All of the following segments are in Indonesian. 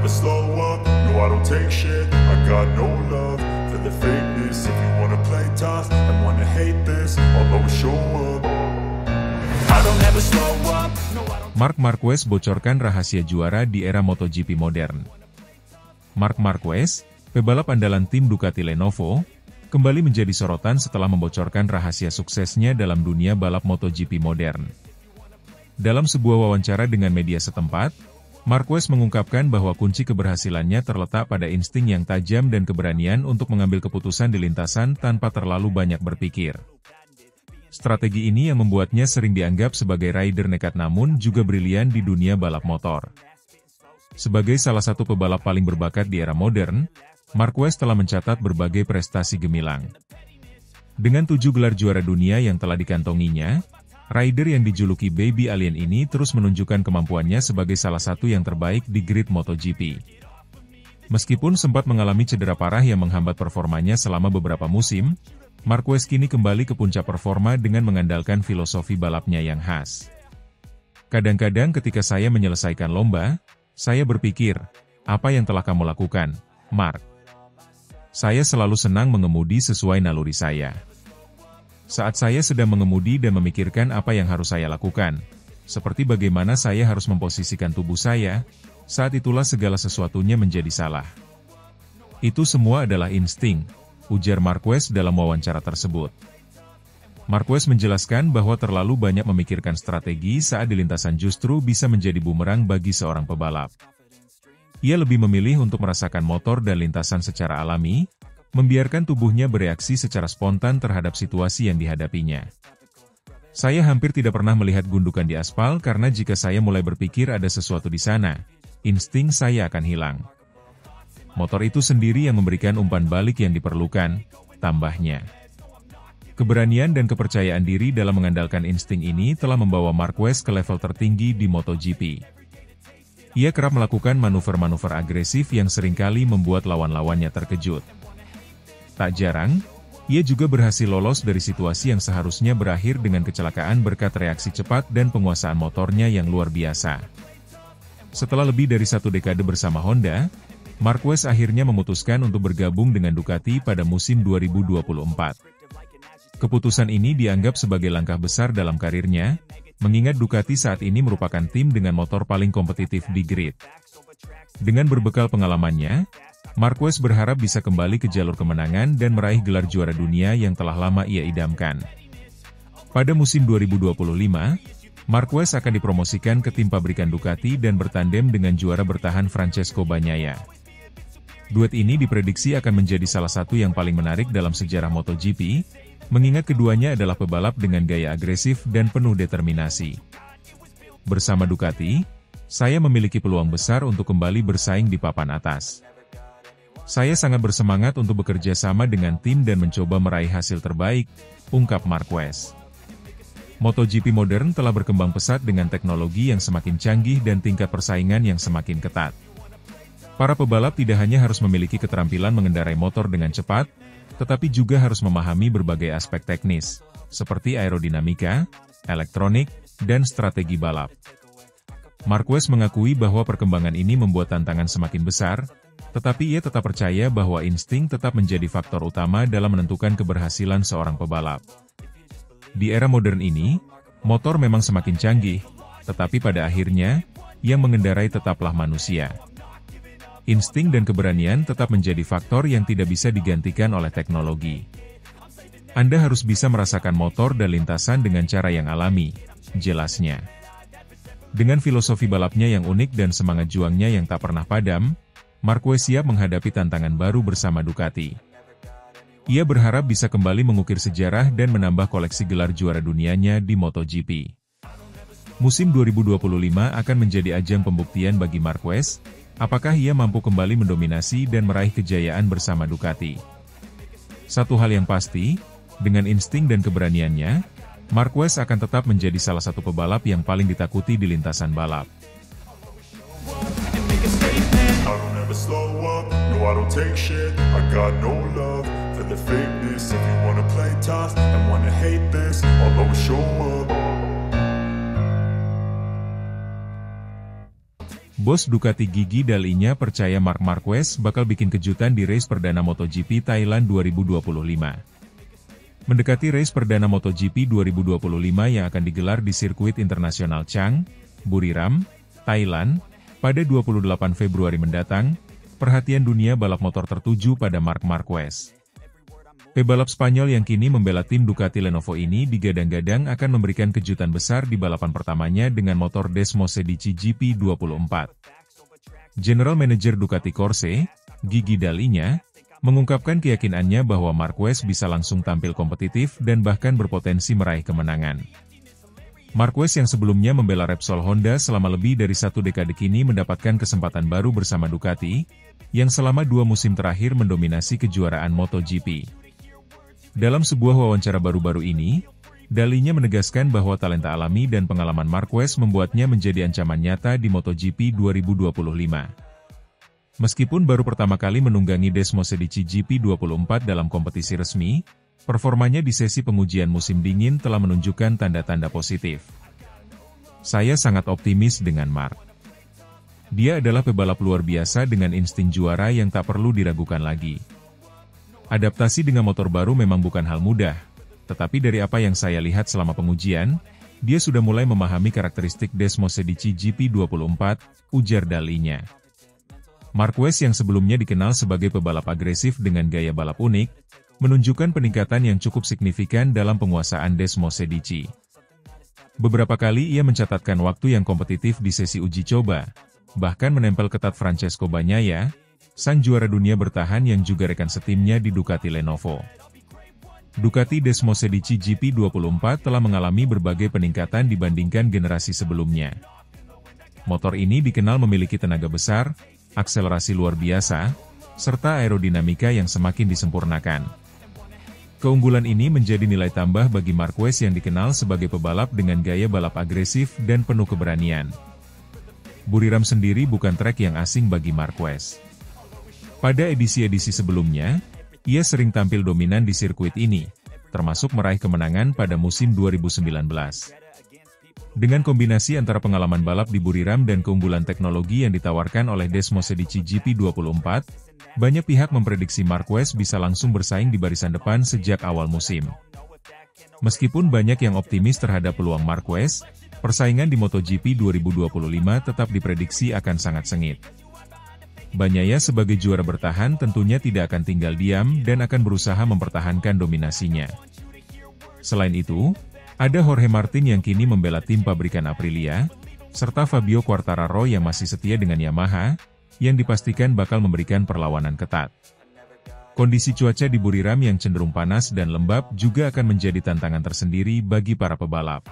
never slow up, no I don't take shit. I got no love for the fakeness. If you wanna play tough and wanna hate this, I'll always show up. I don't ever slow up, no I don't. Marc Marquez bocorkan rahasia juara di era MotoGP modern. Marc Marquez, pebalap andalan tim Ducati Lenovo, kembali menjadi sorotan setelah membocorkan rahasia suksesnya dalam dunia balap MotoGP modern. Dalam sebuah wawancara dengan media setempat, Marquez mengungkapkan bahwa kunci keberhasilannya terletak pada insting yang tajam dan keberanian untuk mengambil keputusan di lintasan tanpa terlalu banyak berpikir. Strategi ini yang membuatnya sering dianggap sebagai rider nekat namun juga brilian di dunia balap motor. Sebagai salah satu pebalap paling berbakat di era modern, Marquez telah mencatat berbagai prestasi gemilang. Dengan 7 gelar juara dunia yang telah dikantonginya, rider yang dijuluki Baby Alien ini terus menunjukkan kemampuannya sebagai salah satu yang terbaik di grid MotoGP. Meskipun sempat mengalami cedera parah yang menghambat performanya selama beberapa musim, Marquez kini kembali ke puncak performa dengan mengandalkan filosofi balapnya yang khas. Kadang-kadang ketika saya menyelesaikan lomba, saya berpikir, apa yang telah kamu lakukan, Marc? Saya selalu senang mengemudi sesuai naluri saya. Saat saya sedang mengemudi dan memikirkan apa yang harus saya lakukan, seperti bagaimana saya harus memposisikan tubuh saya, saat itulah segala sesuatunya menjadi salah. Itu semua adalah insting, ujar Marquez dalam wawancara tersebut. Marquez menjelaskan bahwa terlalu banyak memikirkan strategi saat di lintasan justru bisa menjadi bumerang bagi seorang pebalap. Ia lebih memilih untuk merasakan motor dan lintasan secara alami, membiarkan tubuhnya bereaksi secara spontan terhadap situasi yang dihadapinya. Saya hampir tidak pernah melihat gundukan di aspal karena jika saya mulai berpikir ada sesuatu di sana, insting saya akan hilang. Motor itu sendiri yang memberikan umpan balik yang diperlukan, tambahnya. Keberanian dan kepercayaan diri dalam mengandalkan insting ini telah membawa Marquez ke level tertinggi di MotoGP. Ia kerap melakukan manuver-manuver agresif yang seringkali membuat lawan-lawannya terkejut. Tak jarang, ia juga berhasil lolos dari situasi yang seharusnya berakhir dengan kecelakaan berkat reaksi cepat dan penguasaan motornya yang luar biasa. Setelah lebih dari 1 dekade bersama Honda, Marquez akhirnya memutuskan untuk bergabung dengan Ducati pada musim 2024. Keputusan ini dianggap sebagai langkah besar dalam karirnya, mengingat Ducati saat ini merupakan tim dengan motor paling kompetitif di grid. Dengan berbekal pengalamannya, Marquez berharap bisa kembali ke jalur kemenangan dan meraih gelar juara dunia yang telah lama ia idamkan. Pada musim 2025, Marquez akan dipromosikan ke tim pabrikan Ducati dan bertandem dengan juara bertahan Francesco Bagnaia. Duet ini diprediksi akan menjadi salah satu yang paling menarik dalam sejarah MotoGP, mengingat keduanya adalah pebalap dengan gaya agresif dan penuh determinasi. Bersama Ducati, saya memiliki peluang besar untuk kembali bersaing di papan atas. Saya sangat bersemangat untuk bekerja sama dengan tim dan mencoba meraih hasil terbaik, ungkap Marquez. MotoGP modern telah berkembang pesat dengan teknologi yang semakin canggih dan tingkat persaingan yang semakin ketat. Para pebalap tidak hanya harus memiliki keterampilan mengendarai motor dengan cepat, tetapi juga harus memahami berbagai aspek teknis, seperti aerodinamika, elektronik, dan strategi balap. Marquez mengakui bahwa perkembangan ini membuat tantangan semakin besar, tetapi ia tetap percaya bahwa insting tetap menjadi faktor utama dalam menentukan keberhasilan seorang pebalap. Di era modern ini, motor memang semakin canggih, tetapi pada akhirnya, yang mengendarai tetaplah manusia. Insting dan keberanian tetap menjadi faktor yang tidak bisa digantikan oleh teknologi. Anda harus bisa merasakan motor dan lintasan dengan cara yang alami, jelasnya. Dengan filosofi balapnya yang unik dan semangat juangnya yang tak pernah padam, Marquez siap menghadapi tantangan baru bersama Ducati. Ia berharap bisa kembali mengukir sejarah dan menambah koleksi gelar juara dunianya di MotoGP. Musim 2025 akan menjadi ajang pembuktian bagi Marquez, apakah ia mampu kembali mendominasi dan meraih kejayaan bersama Ducati. Satu hal yang pasti, dengan insting dan keberaniannya, Marquez akan tetap menjadi salah satu pebalap yang paling ditakuti di lintasan balap. Slow up, no I don't take shit. I got no love for the fakeness. If you wanna play tough and wanna hate this, I'll always show up. Bos Ducati Gigi Dalinya percaya Marc Marquez bakal bikin kejutan di race perdana MotoGP Thailand 2025. Mendekati race perdana MotoGP 2025 yang akan digelar di sirkuit internasional Chang, Buriram, Thailand, pada 28 Februari mendatang, perhatian dunia balap motor tertuju pada Marc Marquez. Pebalap Spanyol yang kini membela tim Ducati Lenovo ini digadang-gadang akan memberikan kejutan besar di balapan pertamanya dengan motor Desmosedici GP24. General Manager Ducati Corse, Gigi Dalinya, mengungkapkan keyakinannya bahwa Marquez bisa langsung tampil kompetitif dan bahkan berpotensi meraih kemenangan. Marquez yang sebelumnya membela Repsol Honda selama lebih dari 1 dekade kini mendapatkan kesempatan baru bersama Ducati, yang selama 2 musim terakhir mendominasi kejuaraan MotoGP. Dalam sebuah wawancara baru-baru ini, Dalinya menegaskan bahwa talenta alami dan pengalaman Marquez membuatnya menjadi ancaman nyata di MotoGP 2025. Meskipun baru pertama kali menunggangi Desmosedici GP24 dalam kompetisi resmi, performanya di sesi pengujian musim dingin telah menunjukkan tanda-tanda positif. Saya sangat optimis dengan Marc. Dia adalah pebalap luar biasa dengan insting juara yang tak perlu diragukan lagi. Adaptasi dengan motor baru memang bukan hal mudah, tetapi dari apa yang saya lihat selama pengujian, dia sudah mulai memahami karakteristik Desmosedici GP24, ujar Dalinya. Marquez yang sebelumnya dikenal sebagai pebalap agresif dengan gaya balap unik, menunjukkan peningkatan yang cukup signifikan dalam penguasaan Desmosedici. Beberapa kali ia mencatatkan waktu yang kompetitif di sesi uji coba, bahkan menempel ketat Francesco Bagnaia, sang juara dunia bertahan yang juga rekan setimnya di Ducati Lenovo. Ducati Desmosedici GP24 telah mengalami berbagai peningkatan dibandingkan generasi sebelumnya. Motor ini dikenal memiliki tenaga besar, akselerasi luar biasa, serta aerodinamika yang semakin disempurnakan. Keunggulan ini menjadi nilai tambah bagi Marquez yang dikenal sebagai pebalap dengan gaya balap agresif dan penuh keberanian. Buriram sendiri bukan trek yang asing bagi Marquez. Pada edisi-edisi sebelumnya, ia sering tampil dominan di sirkuit ini, termasuk meraih kemenangan pada musim 2019. Dengan kombinasi antara pengalaman balap di Buriram dan keunggulan teknologi yang ditawarkan oleh Desmosedici GP24, banyak pihak memprediksi Marquez bisa langsung bersaing di barisan depan sejak awal musim. Meskipun banyak yang optimis terhadap peluang Marquez, persaingan di MotoGP 2025 tetap diprediksi akan sangat sengit. Bagnaia sebagai juara bertahan tentunya tidak akan tinggal diam dan akan berusaha mempertahankan dominasinya. Selain itu, ada Jorge Martin yang kini membela tim pabrikan Aprilia, serta Fabio Quartararo yang masih setia dengan Yamaha, yang dipastikan bakal memberikan perlawanan ketat. Kondisi cuaca di Buriram yang cenderung panas dan lembab juga akan menjadi tantangan tersendiri bagi para pebalap.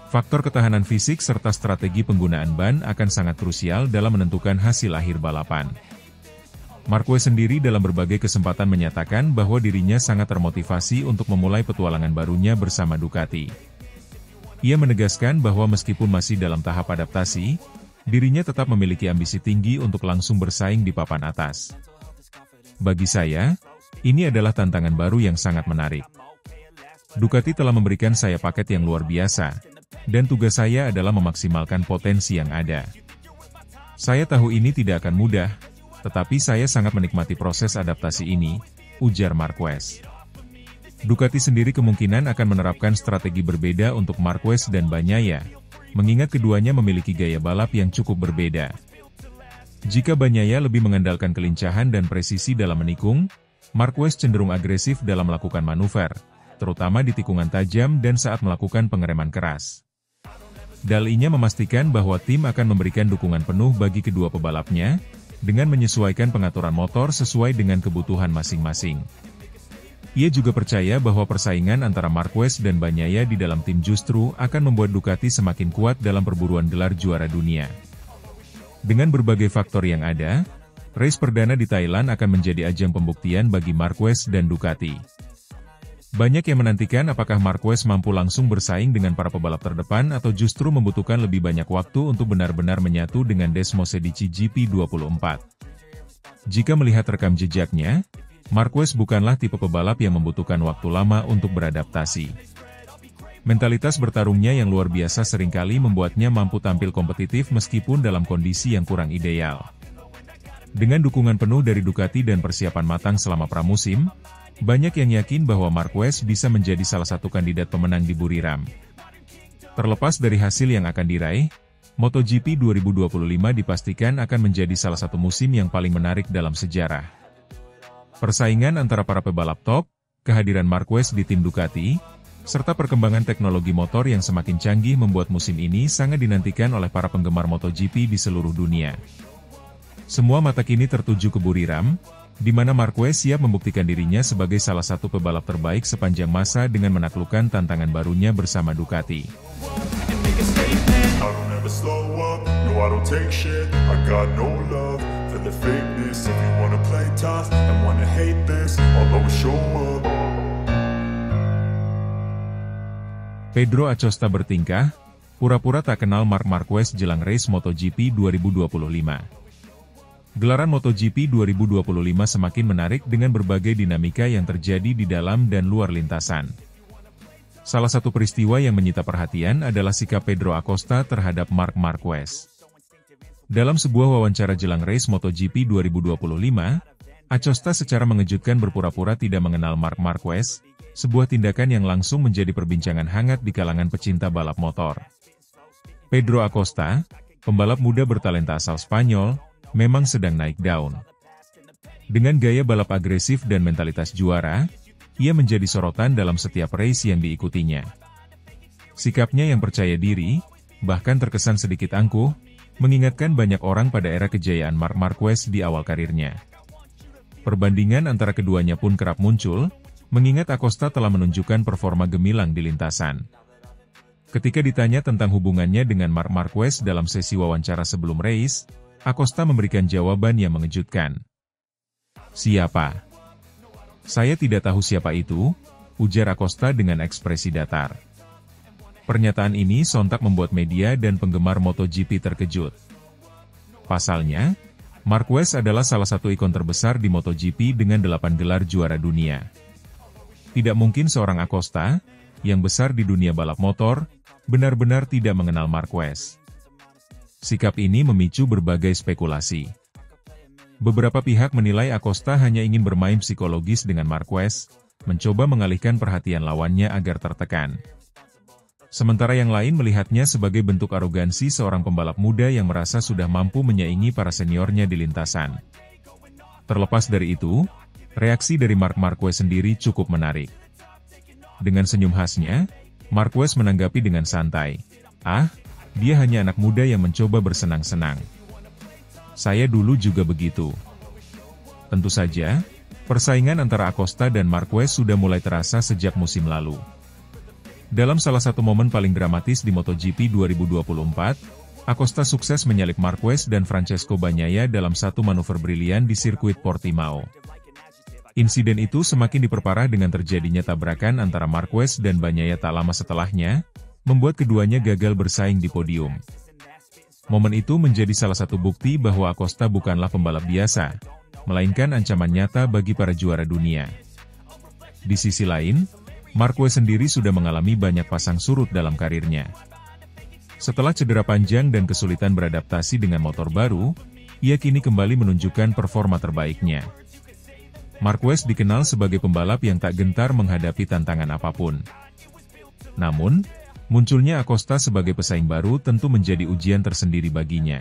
Faktor ketahanan fisik serta strategi penggunaan ban akan sangat krusial dalam menentukan hasil akhir balapan. Marquez sendiri dalam berbagai kesempatan menyatakan bahwa dirinya sangat termotivasi untuk memulai petualangan barunya bersama Ducati. Ia menegaskan bahwa meskipun masih dalam tahap adaptasi, dirinya tetap memiliki ambisi tinggi untuk langsung bersaing di papan atas. Bagi saya, ini adalah tantangan baru yang sangat menarik. Ducati telah memberikan saya paket yang luar biasa, dan tugas saya adalah memaksimalkan potensi yang ada. Saya tahu ini tidak akan mudah, tetapi saya sangat menikmati proses adaptasi ini, ujar Marquez. Ducati sendiri kemungkinan akan menerapkan strategi berbeda untuk Marquez dan Bagnaia, mengingat keduanya memiliki gaya balap yang cukup berbeda. Jika Bagnaia lebih mengandalkan kelincahan dan presisi dalam menikung, Marquez cenderung agresif dalam melakukan manuver, terutama di tikungan tajam dan saat melakukan pengereman keras. Dalinya memastikan bahwa tim akan memberikan dukungan penuh bagi kedua pebalapnya, dengan menyesuaikan pengaturan motor sesuai dengan kebutuhan masing-masing. Ia juga percaya bahwa persaingan antara Marquez dan Bagnaia di dalam tim justru akan membuat Ducati semakin kuat dalam perburuan gelar juara dunia. Dengan berbagai faktor yang ada, race perdana di Thailand akan menjadi ajang pembuktian bagi Marquez dan Ducati. Banyak yang menantikan apakah Marquez mampu langsung bersaing dengan para pebalap terdepan atau justru membutuhkan lebih banyak waktu untuk benar-benar menyatu dengan Desmosedici GP24. Jika melihat rekam jejaknya, Marquez bukanlah tipe pebalap yang membutuhkan waktu lama untuk beradaptasi. Mentalitas bertarungnya yang luar biasa seringkali membuatnya mampu tampil kompetitif meskipun dalam kondisi yang kurang ideal. Dengan dukungan penuh dari Ducati dan persiapan matang selama pramusim, banyak yang yakin bahwa Marquez bisa menjadi salah satu kandidat pemenang di Buriram. Terlepas dari hasil yang akan diraih, MotoGP 2025 dipastikan akan menjadi salah satu musim yang paling menarik dalam sejarah. Persaingan antara para pebalap top, kehadiran Marquez di tim Ducati, serta perkembangan teknologi motor yang semakin canggih membuat musim ini sangat dinantikan oleh para penggemar MotoGP di seluruh dunia. Semua mata kini tertuju ke Buriram, di mana Marquez siap membuktikan dirinya sebagai salah satu pebalap terbaik sepanjang masa dengan menaklukkan tantangan barunya bersama Ducati. Pedro Acosta bertingkah, pura-pura tak kenal Marc Marquez jelang race MotoGP 2025. Gelaran MotoGP 2025 semakin menarik dengan berbagai dinamika yang terjadi di dalam dan luar lintasan. Salah satu peristiwa yang menyita perhatian adalah sikap Pedro Acosta terhadap Marc Marquez. Dalam sebuah wawancara jelang race MotoGP 2025, Acosta secara mengejutkan berpura-pura tidak mengenal Marc Marquez, sebuah tindakan yang langsung menjadi perbincangan hangat di kalangan pecinta balap motor. Pedro Acosta, pembalap muda bertalenta asal Spanyol, memang sedang naik daun. Dengan gaya balap agresif dan mentalitas juara, ia menjadi sorotan dalam setiap race yang diikutinya. Sikapnya yang percaya diri, bahkan terkesan sedikit angkuh, mengingatkan banyak orang pada era kejayaan Marc Marquez di awal karirnya. Perbandingan antara keduanya pun kerap muncul, mengingat Acosta telah menunjukkan performa gemilang di lintasan. Ketika ditanya tentang hubungannya dengan Marc Marquez dalam sesi wawancara sebelum race, Acosta memberikan jawaban yang mengejutkan. "Siapa? Saya tidak tahu siapa itu," ujar Acosta dengan ekspresi datar. Pernyataan ini sontak membuat media dan penggemar MotoGP terkejut. Pasalnya, Marquez adalah salah satu ikon terbesar di MotoGP dengan 8 gelar juara dunia. Tidak mungkin seorang Acosta, yang besar di dunia balap motor, benar-benar tidak mengenal Marquez. Sikap ini memicu berbagai spekulasi. Beberapa pihak menilai Acosta hanya ingin bermain psikologis dengan Marquez, mencoba mengalihkan perhatian lawannya agar tertekan. Sementara yang lain melihatnya sebagai bentuk arogansi seorang pembalap muda yang merasa sudah mampu menyaingi para seniornya di lintasan. Terlepas dari itu, reaksi dari Marc Marquez sendiri cukup menarik. Dengan senyum khasnya, Marquez menanggapi dengan santai, "Ah, dia hanya anak muda yang mencoba bersenang-senang. Saya dulu juga begitu." Tentu saja, persaingan antara Acosta dan Marquez sudah mulai terasa sejak musim lalu. Dalam salah satu momen paling dramatis di MotoGP 2024, Acosta sukses menyalip Marquez dan Francesco Bagnaia dalam satu manuver brilian di sirkuit Portimao. Insiden itu semakin diperparah dengan terjadinya tabrakan antara Marquez dan Bagnaia tak lama setelahnya, membuat keduanya gagal bersaing di podium. Momen itu menjadi salah satu bukti bahwa Acosta bukanlah pembalap biasa, melainkan ancaman nyata bagi para juara dunia. Di sisi lain, Marquez sendiri sudah mengalami banyak pasang surut dalam karirnya. Setelah cedera panjang dan kesulitan beradaptasi dengan motor baru, ia kini kembali menunjukkan performa terbaiknya. Marquez dikenal sebagai pembalap yang tak gentar menghadapi tantangan apapun. Namun, munculnya Acosta sebagai pesaing baru tentu menjadi ujian tersendiri baginya.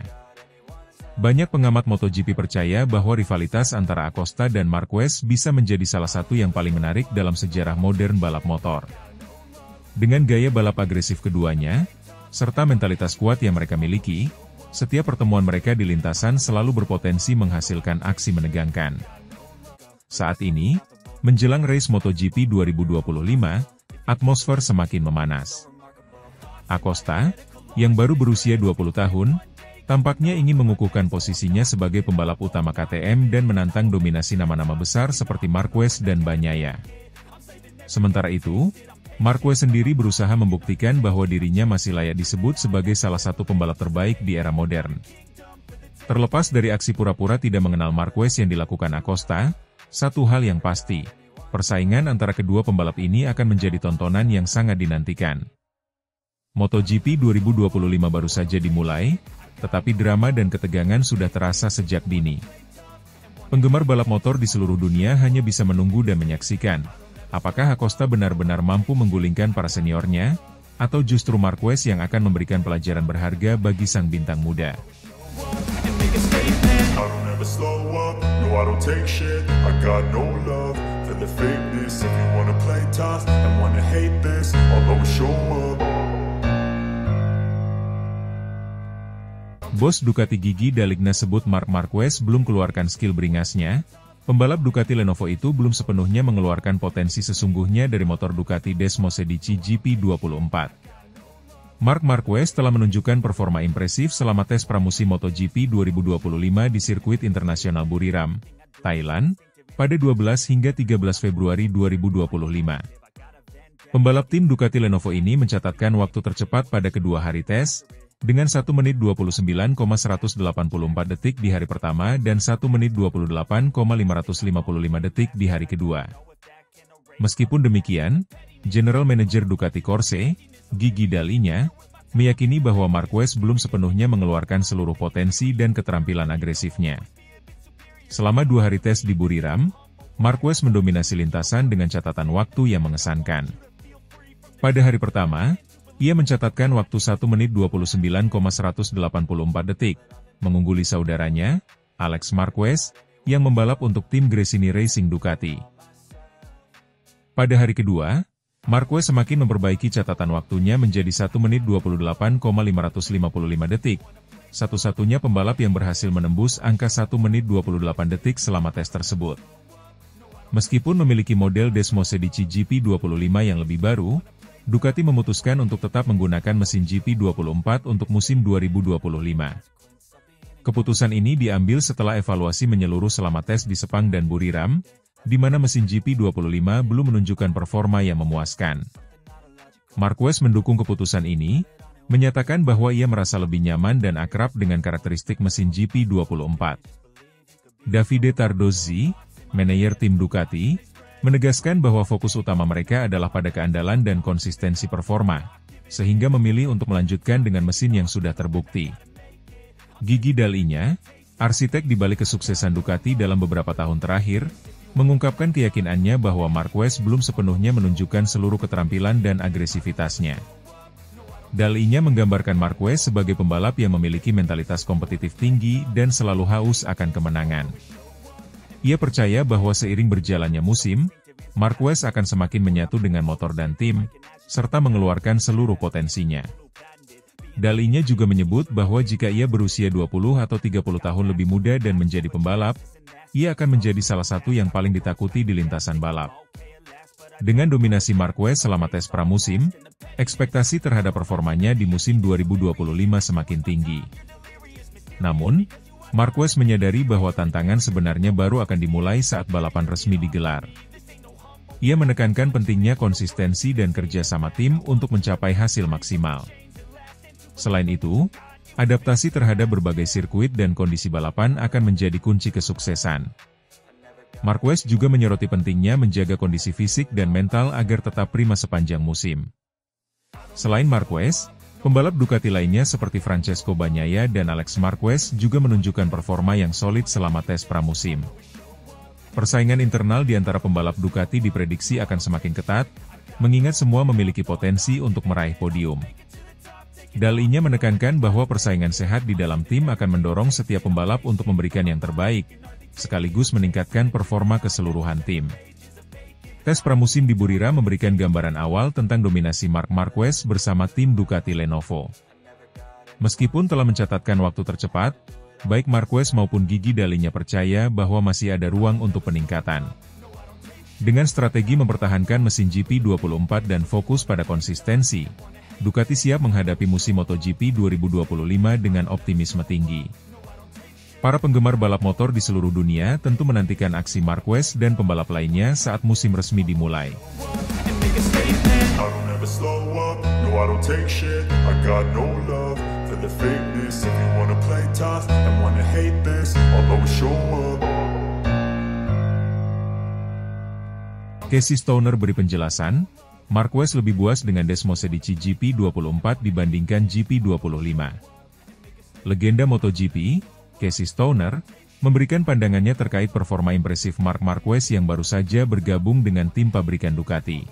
Banyak pengamat MotoGP percaya bahwa rivalitas antara Acosta dan Marquez bisa menjadi salah satu yang paling menarik dalam sejarah modern balap motor. Dengan gaya balap agresif keduanya, serta mentalitas kuat yang mereka miliki, setiap pertemuan mereka di lintasan selalu berpotensi menghasilkan aksi menegangkan. Saat ini, menjelang race MotoGP 2025, atmosfer semakin memanas. Acosta, yang baru berusia 20 tahun, tampaknya ingin mengukuhkan posisinya sebagai pembalap utama KTM dan menantang dominasi nama-nama besar seperti Marquez dan Bagnaia. Sementara itu, Marquez sendiri berusaha membuktikan bahwa dirinya masih layak disebut sebagai salah satu pembalap terbaik di era modern. Terlepas dari aksi pura-pura tidak mengenal Marquez yang dilakukan Acosta, satu hal yang pasti, persaingan antara kedua pembalap ini akan menjadi tontonan yang sangat dinantikan. MotoGP 2025 baru saja dimulai, tetapi drama dan ketegangan sudah terasa sejak dini. Penggemar balap motor di seluruh dunia hanya bisa menunggu dan menyaksikan, apakah Acosta benar-benar mampu menggulingkan para seniornya, atau justru Marquez yang akan memberikan pelajaran berharga bagi sang bintang muda. Bos Ducati Gigi D'Aligna sebut Marc Marquez belum keluarkan skill beringasnya. Pembalap Ducati Lenovo itu belum sepenuhnya mengeluarkan potensi sesungguhnya dari motor Ducati Desmosedici GP24. Marc Marquez telah menunjukkan performa impresif selama tes pramusim MotoGP 2025 di sirkuit internasional Buriram, Thailand, pada 12 hingga 13 Februari 2025. Pembalap tim Ducati Lenovo ini mencatatkan waktu tercepat pada kedua hari tes, dengan 1 menit 29,184 detik di hari pertama dan 1 menit 28,555 detik di hari kedua. Meskipun demikian, General Manager Ducati Corse, Gigi D'Aligna, meyakini bahwa Marquez belum sepenuhnya mengeluarkan seluruh potensi dan keterampilan agresifnya. Selama 2 hari tes di Buriram, Marquez mendominasi lintasan dengan catatan waktu yang mengesankan. Pada hari pertama, ia mencatatkan waktu 1 menit 29,184 detik, mengungguli saudaranya, Alex Marquez, yang membalap untuk tim Gresini Racing Ducati. Pada hari kedua, Marquez semakin memperbaiki catatan waktunya menjadi 1 menit 28,555 detik, satu-satunya pembalap yang berhasil menembus angka 1 menit 28 detik selama tes tersebut. Meskipun memiliki model Desmosedici GP25 yang lebih baru, Ducati memutuskan untuk tetap menggunakan mesin GP24 untuk musim 2025. Keputusan ini diambil setelah evaluasi menyeluruh selama tes di Sepang dan Buriram, di mana mesin GP25 belum menunjukkan performa yang memuaskan. Marquez mendukung keputusan ini, menyatakan bahwa ia merasa lebih nyaman dan akrab dengan karakteristik mesin GP24. Davide Tardozzi, manajer tim Ducati, menegaskan bahwa fokus utama mereka adalah pada keandalan dan konsistensi performa, sehingga memilih untuk melanjutkan dengan mesin yang sudah terbukti. Gigi D'Aligna, arsitek di balik kesuksesan Ducati dalam beberapa tahun terakhir, mengungkapkan keyakinannya bahwa Marquez belum sepenuhnya menunjukkan seluruh keterampilan dan agresivitasnya. D'Aligna menggambarkan Marquez sebagai pembalap yang memiliki mentalitas kompetitif tinggi dan selalu haus akan kemenangan. Ia percaya bahwa seiring berjalannya musim, Marquez akan semakin menyatu dengan motor dan tim, serta mengeluarkan seluruh potensinya. D'Aligna juga menyebut bahwa jika ia berusia 20 atau 30 tahun lebih muda dan menjadi pembalap, ia akan menjadi salah satu yang paling ditakuti di lintasan balap. Dengan dominasi Marquez selama tes pramusim, ekspektasi terhadap performanya di musim 2025 semakin tinggi. Namun, Marquez menyadari bahwa tantangan sebenarnya baru akan dimulai saat balapan resmi digelar. Ia menekankan pentingnya konsistensi dan kerja sama tim untuk mencapai hasil maksimal. Selain itu, adaptasi terhadap berbagai sirkuit dan kondisi balapan akan menjadi kunci kesuksesan. Marquez juga menyoroti pentingnya menjaga kondisi fisik dan mental agar tetap prima sepanjang musim. Selain Marquez, pembalap Ducati lainnya seperti Francesco Bagnaia dan Alex Marquez juga menunjukkan performa yang solid selama tes pramusim. Persaingan internal di antara pembalap Ducati diprediksi akan semakin ketat, mengingat semua memiliki potensi untuk meraih podium. D'Aligna menekankan bahwa persaingan sehat di dalam tim akan mendorong setiap pembalap untuk memberikan yang terbaik, sekaligus meningkatkan performa keseluruhan tim. Tes pramusim di Buriram memberikan gambaran awal tentang dominasi Marc Marquez bersama tim Ducati Lenovo. Meskipun telah mencatatkan waktu tercepat, baik Marquez maupun Gigi D'Aligna percaya bahwa masih ada ruang untuk peningkatan. Dengan strategi mempertahankan mesin GP24 dan fokus pada konsistensi, Ducati siap menghadapi musim MotoGP 2025 dengan optimisme tinggi. Para penggemar balap motor di seluruh dunia tentu menantikan aksi Marquez dan pembalap lainnya saat musim resmi dimulai. Casey Stoner beri penjelasan, Marquez lebih puas dengan Desmosedici GP24 dibandingkan GP25. Legenda MotoGP, Casey Stoner, memberikan pandangannya terkait performa impresif Marc Marquez yang baru saja bergabung dengan tim pabrikan Ducati.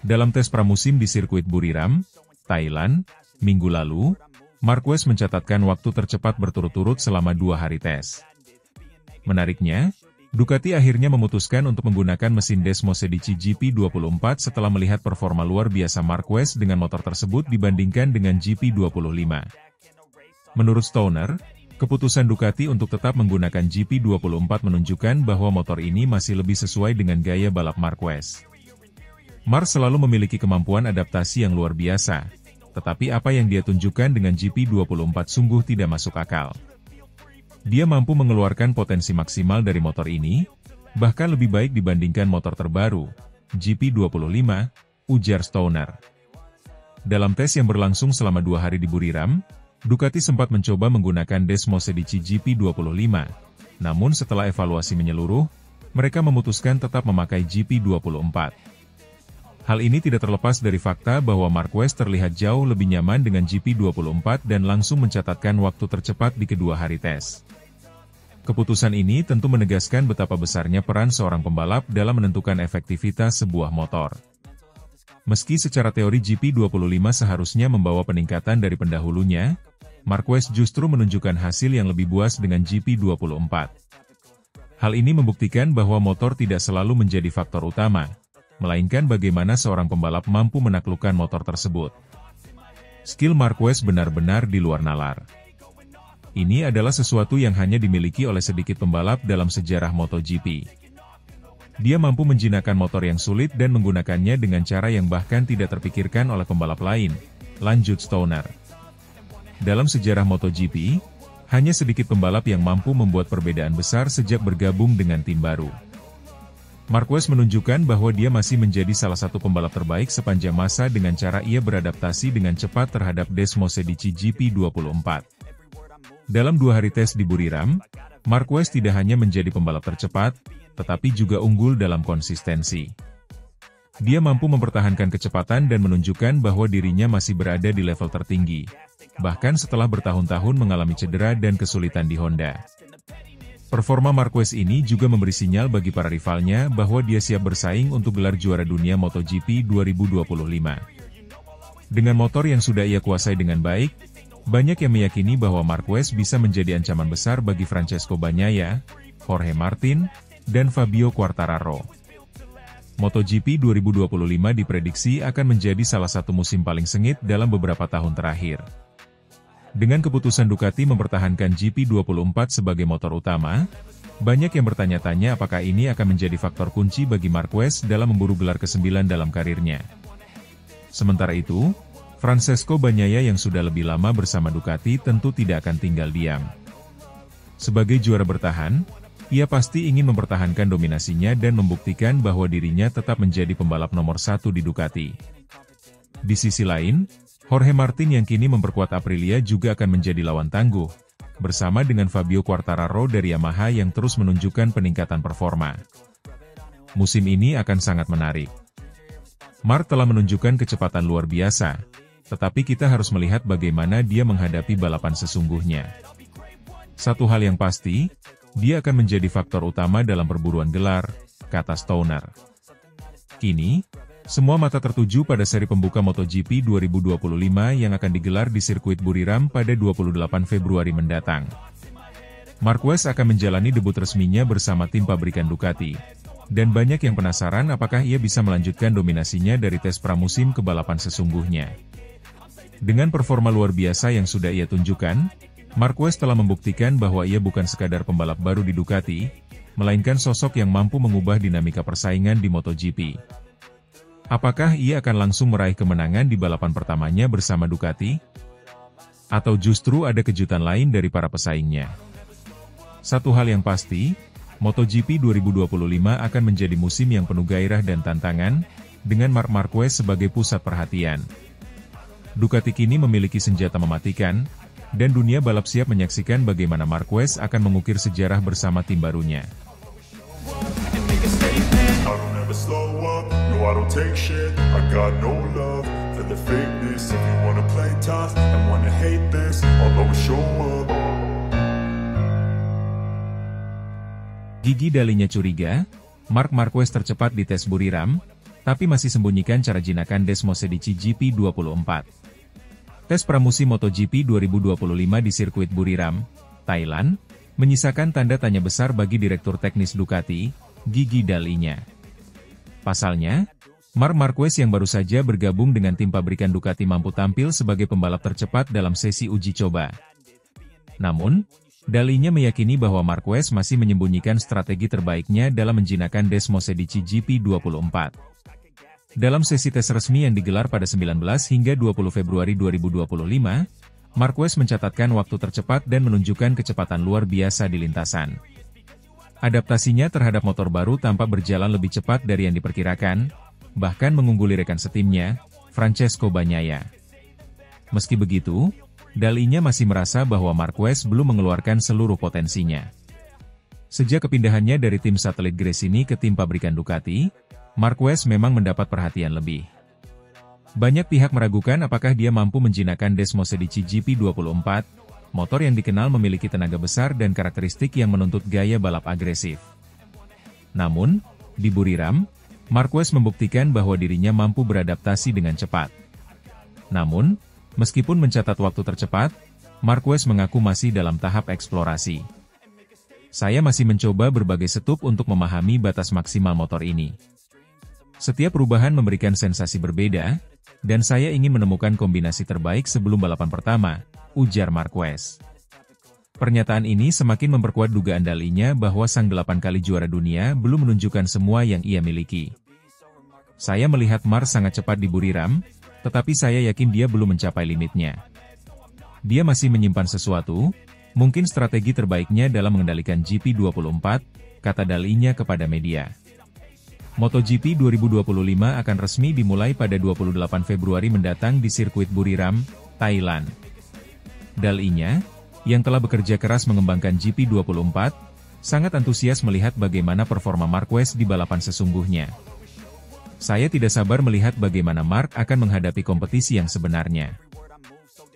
Dalam tes pramusim di sirkuit Buriram, Thailand, minggu lalu, Marquez mencatatkan waktu tercepat berturut-turut selama 2 hari tes. Menariknya, Ducati akhirnya memutuskan untuk menggunakan mesin Desmosedici GP24 setelah melihat performa luar biasa Marquez dengan motor tersebut dibandingkan dengan GP25. Menurut Stoner, keputusan Ducati untuk tetap menggunakan GP24 menunjukkan bahwa motor ini masih lebih sesuai dengan gaya balap Marquez. Marc selalu memiliki kemampuan adaptasi yang luar biasa, tetapi apa yang dia tunjukkan dengan GP24 sungguh tidak masuk akal. Dia mampu mengeluarkan potensi maksimal dari motor ini, bahkan lebih baik dibandingkan motor terbaru, GP25, ujar Stoner. Dalam tes yang berlangsung selama 2 hari di Buriram, Ducati sempat mencoba menggunakan Desmosedici GP25, namun setelah evaluasi menyeluruh, mereka memutuskan tetap memakai GP24. Hal ini tidak terlepas dari fakta bahwa Marquez terlihat jauh lebih nyaman dengan GP24 dan langsung mencatatkan waktu tercepat di kedua hari tes. Keputusan ini tentu menegaskan betapa besarnya peran seorang pembalap dalam menentukan efektivitas sebuah motor. Meski secara teori GP25 seharusnya membawa peningkatan dari pendahulunya, Marquez justru menunjukkan hasil yang lebih buas dengan GP24. Hal ini membuktikan bahwa motor tidak selalu menjadi faktor utama, melainkan bagaimana seorang pembalap mampu menaklukkan motor tersebut. Skill Marquez benar-benar di luar nalar. Ini adalah sesuatu yang hanya dimiliki oleh sedikit pembalap dalam sejarah MotoGP. Dia mampu menjinakkan motor yang sulit dan menggunakannya dengan cara yang bahkan tidak terpikirkan oleh pembalap lain, lanjut Stoner. Dalam sejarah MotoGP, hanya sedikit pembalap yang mampu membuat perbedaan besar sejak bergabung dengan tim baru. Marquez menunjukkan bahwa dia masih menjadi salah satu pembalap terbaik sepanjang masa dengan cara ia beradaptasi dengan cepat terhadap Desmosedici GP24. Dalam 2 hari tes di Buriram, Marquez tidak hanya menjadi pembalap tercepat, tetapi juga unggul dalam konsistensi. Dia mampu mempertahankan kecepatan dan menunjukkan bahwa dirinya masih berada di level tertinggi, bahkan setelah bertahun-tahun mengalami cedera dan kesulitan di Honda. Performa Marquez ini juga memberi sinyal bagi para rivalnya bahwa dia siap bersaing untuk gelar juara dunia MotoGP 2025. Dengan motor yang sudah ia kuasai dengan baik, banyak yang meyakini bahwa Marquez bisa menjadi ancaman besar bagi Francesco Bagnaia, Jorge Martin, dan Fabio Quartararo. MotoGP 2025 diprediksi akan menjadi salah satu musim paling sengit dalam beberapa tahun terakhir. Dengan keputusan Ducati mempertahankan GP24 sebagai motor utama, banyak yang bertanya-tanya apakah ini akan menjadi faktor kunci bagi Marquez dalam memburu gelar ke-9 dalam karirnya. Sementara itu, Francesco Bagnaia yang sudah lebih lama bersama Ducati tentu tidak akan tinggal diam. Sebagai juara bertahan, ia pasti ingin mempertahankan dominasinya dan membuktikan bahwa dirinya tetap menjadi pembalap nomor 1 di Ducati. Di sisi lain, Jorge Martin yang kini memperkuat Aprilia juga akan menjadi lawan tangguh, bersama dengan Fabio Quartararo dari Yamaha yang terus menunjukkan peningkatan performa. Musim ini akan sangat menarik. Marc telah menunjukkan kecepatan luar biasa, tetapi kita harus melihat bagaimana dia menghadapi balapan sesungguhnya. Satu hal yang pasti, dia akan menjadi faktor utama dalam perburuan gelar, kata Stoner. Kini, semua mata tertuju pada seri pembuka MotoGP 2025 yang akan digelar di sirkuit Buriram pada 28 Februari mendatang. Marquez akan menjalani debut resminya bersama tim pabrikan Ducati, dan banyak yang penasaran apakah ia bisa melanjutkan dominasinya dari tes pramusim ke balapan sesungguhnya. Dengan performa luar biasa yang sudah ia tunjukkan, Marquez telah membuktikan bahwa ia bukan sekadar pembalap baru di Ducati, melainkan sosok yang mampu mengubah dinamika persaingan di MotoGP. Apakah ia akan langsung meraih kemenangan di balapan pertamanya bersama Ducati? Atau justru ada kejutan lain dari para pesaingnya? Satu hal yang pasti, MotoGP 2025 akan menjadi musim yang penuh gairah dan tantangan, dengan Marc Marquez sebagai pusat perhatian. Ducati kini memiliki senjata mematikan, dan dunia balap siap menyaksikan bagaimana Marquez akan mengukir sejarah bersama tim barunya. I don't ever slow up. no I don't take shit. I got no love for the fakeness. If you wanna play tough and wanna hate this, I'll always show up. Gigi Dalinya curiga, Marc Marquez tercepat di tes Buriram, tapi masih sembunyikan cara jinakan Desmose di GP24. Tes pramusim MotoGP 2025 di sirkuit Buriram, Thailand, menyisakan tanda tanya besar bagi Direktur Teknis Ducati, Gigi Dalinya. Pasalnya, Marc Marquez yang baru saja bergabung dengan tim pabrikan Ducati mampu tampil sebagai pembalap tercepat dalam sesi uji coba. Namun, Dalinya meyakini bahwa Marquez masih menyembunyikan strategi terbaiknya dalam menjinakkan Desmose di GP24. Dalam sesi tes resmi yang digelar pada 19 hingga 20 Februari 2025, Marquez mencatatkan waktu tercepat dan menunjukkan kecepatan luar biasa di lintasan. Adaptasinya terhadap motor baru tampak berjalan lebih cepat dari yang diperkirakan, bahkan mengungguli rekan setimnya, Francesco Bagnaia. Meski begitu, Dalinya masih merasa bahwa Marquez belum mengeluarkan seluruh potensinya. Sejak kepindahannya dari tim satelit Gresini ke tim pabrikan Ducati, Marquez memang mendapat perhatian lebih. Banyak pihak meragukan apakah dia mampu menjinakkan Desmose di GP24, motor yang dikenal memiliki tenaga besar dan karakteristik yang menuntut gaya balap agresif. Namun, di Buriram, Marquez membuktikan bahwa dirinya mampu beradaptasi dengan cepat. Namun, meskipun mencatat waktu tercepat, Marquez mengaku masih dalam tahap eksplorasi. Saya masih mencoba berbagai setup untuk memahami batas maksimal motor ini. Setiap perubahan memberikan sensasi berbeda, dan saya ingin menemukan kombinasi terbaik sebelum balapan pertama, ujar Marquez. Pernyataan ini semakin memperkuat dugaan Dalinya bahwa sang 8 kali juara dunia belum menunjukkan semua yang ia miliki. Saya melihat Marc sangat cepat di Buriram, tetapi saya yakin dia belum mencapai limitnya. Dia masih menyimpan sesuatu, mungkin strategi terbaiknya dalam mengendalikan GP24, kata Dalinya kepada media. MotoGP 2025 akan resmi dimulai pada 28 Februari mendatang di sirkuit Buriram, Thailand. Dalinya, yang telah bekerja keras mengembangkan GP24, sangat antusias melihat bagaimana performa Marquez di balapan sesungguhnya. Saya tidak sabar melihat bagaimana Marc akan menghadapi kompetisi yang sebenarnya.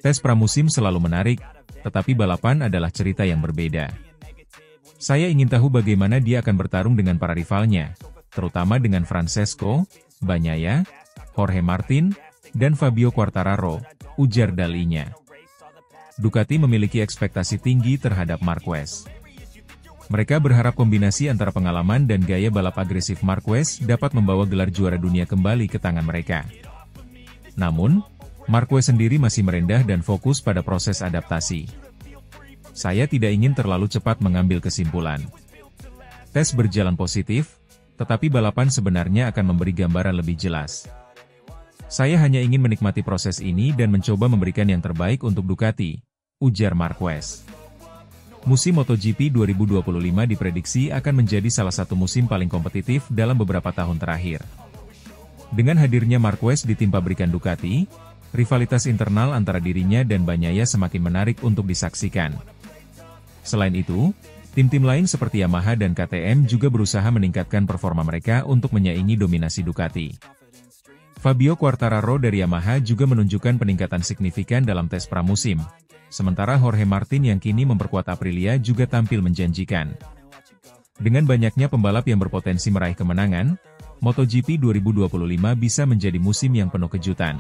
Tes pramusim selalu menarik, tetapi balapan adalah cerita yang berbeda. Saya ingin tahu bagaimana dia akan bertarung dengan para rivalnya, terutama dengan Francesco Bagnaia, Jorge Martin, dan Fabio Quartararo, ujar Dalinya. Ducati memiliki ekspektasi tinggi terhadap Marquez. Mereka berharap kombinasi antara pengalaman dan gaya balap agresif Marquez dapat membawa gelar juara dunia kembali ke tangan mereka. Namun, Marquez sendiri masih merendah dan fokus pada proses adaptasi. Saya tidak ingin terlalu cepat mengambil kesimpulan. Tes berjalan positif, tetapi balapan sebenarnya akan memberi gambaran lebih jelas. Saya hanya ingin menikmati proses ini dan mencoba memberikan yang terbaik untuk Ducati, ujar Marquez. Musim MotoGP 2025 diprediksi akan menjadi salah satu musim paling kompetitif dalam beberapa tahun terakhir. Dengan hadirnya Marquez di tim pabrikan Ducati, rivalitas internal antara dirinya dan Bagnaia semakin menarik untuk disaksikan. Selain itu, tim-tim lain seperti Yamaha dan KTM juga berusaha meningkatkan performa mereka untuk menyaingi dominasi Ducati. Fabio Quartararo dari Yamaha juga menunjukkan peningkatan signifikan dalam tes pramusim, sementara Jorge Martin yang kini memperkuat Aprilia juga tampil menjanjikan. Dengan banyaknya pembalap yang berpotensi meraih kemenangan, MotoGP 2025 bisa menjadi musim yang penuh kejutan.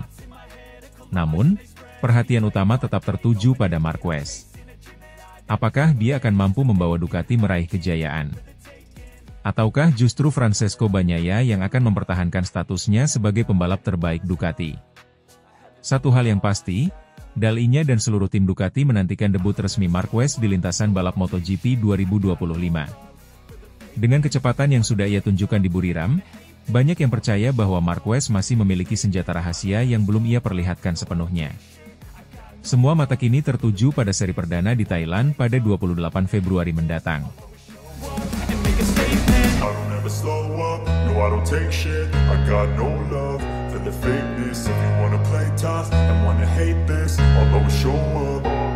Namun, perhatian utama tetap tertuju pada Marquez. Apakah dia akan mampu membawa Ducati meraih kejayaan? Ataukah justru Francesco Bagnaia yang akan mempertahankan statusnya sebagai pembalap terbaik Ducati? Satu hal yang pasti, Dalinya dan seluruh tim Ducati menantikan debut resmi Marquez di lintasan balap MotoGP 2025. Dengan kecepatan yang sudah ia tunjukkan di Buriram, banyak yang percaya bahwa Marquez masih memiliki senjata rahasia yang belum ia perlihatkan sepenuhnya. Semua mata kini tertuju pada seri perdana di Thailand pada 28 Februari mendatang. For the fakeness, if you wanna play tough and wanna hate this, I'll always show up.